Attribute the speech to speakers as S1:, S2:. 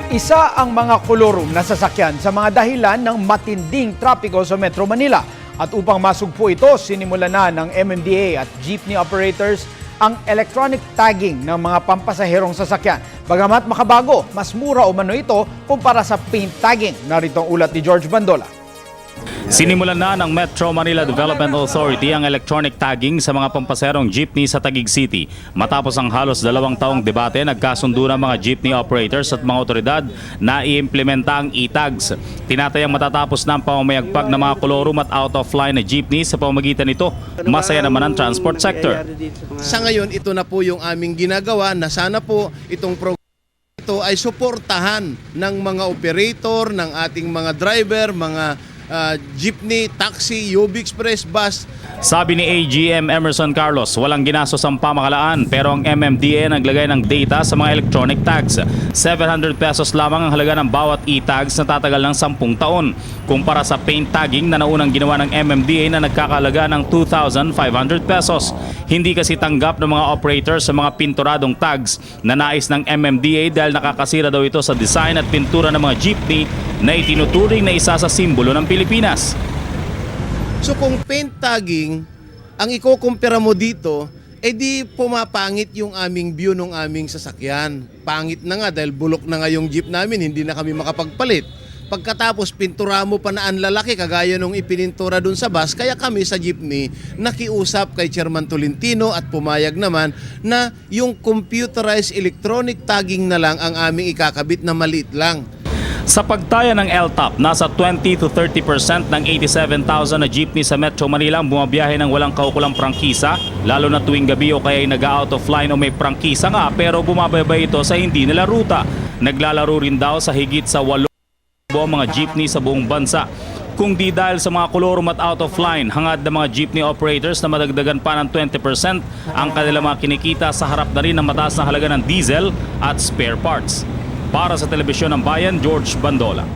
S1: Isa ang mga kolorum na sasakyan sa mga dahilan ng matinding trapiko sa Metro Manila. At upang masugpo ito, sinimulan na ng MMDA at jeepney operators ang electronic tagging ng mga pampasaherong sasakyan. Bagamat makabago, mas mura umano ito kumpara sa paint tagging. Narito ang ulat ni George Bandola.
S2: Sinimulan na ng Metro Manila Development Authority ang electronic tagging sa mga pampaserong jeepney sa Taguig City. Matapos ang halos 2 taong debate, nagkasundo ng mga jeepney operators at mga otoridad na i-implementa ang e-tags. Tinatayang matatapos na ang pamamayagpag ng mga kolorum at out-of-line na jeepney sa pamamagitan nito. Masaya naman ang transport sector.
S3: Sa ngayon, ito na po yung aming ginagawa na sana po itong program ito ay suportahan ng mga operator, ng ating mga driver, mga jeepney, taxi, UB Express, bus.
S2: Sabi ni AGM Emerson Carlos, walang ginastos ang pamahalaan pero ang MMDA naglagay ng data sa mga electronic tags. 700 pesos lamang ang halaga ng bawat e-tags na tatagal ng 10 taon. Kumpara sa paint tagging na naunang ginawa ng MMDA na nagkakalaga ng 2,500 pesos. Hindi kasi tanggap ng mga operators sa mga pinturadong tags na nais ng MMDA dahil nakakasira daw ito sa design at pintura ng mga jeepney na itinuturing na isa sa simbolo ng Pilipinas.
S3: So kung paint tagging, ang ikukumpira mo dito, di pumapangit yung aming view ng aming sasakyan. Pangit na nga dahil bulok na nga yung jeep namin, hindi na kami makapagpalit. Pagkatapos pintura mo pa na ang lalaki kagaya nung ipinintura dun sa bus, kaya kami sa jeepney nakiusap kay Chairman Tolentino at pumayag naman na yung computerized electronic tagging na lang ang aming ikakabit na maliit lang.
S2: Sa pagtaya ng LTOP, nasa 20 to 30% ng 87,000 na jeepney sa Metro Manila ang bumabiyahe ng walang kaukulang prangkisa, lalo na tuwing gabi o kaya nag-out of line o may prangkisa nga pero bumabaybay ito sa hindi nila ruta. Naglalaro rin daw sa higit sa 8 mga jeepney sa buong bansa. Kung di dahil sa mga kolorum at out of line, hangad ng mga jeepney operators na madagdagan pa ng 20% ang kanilang mga kinikita sa harap na rin ng mataas na halaga ng diesel at spare parts. Para sa Telebisyon ng Bayan, George Bandola.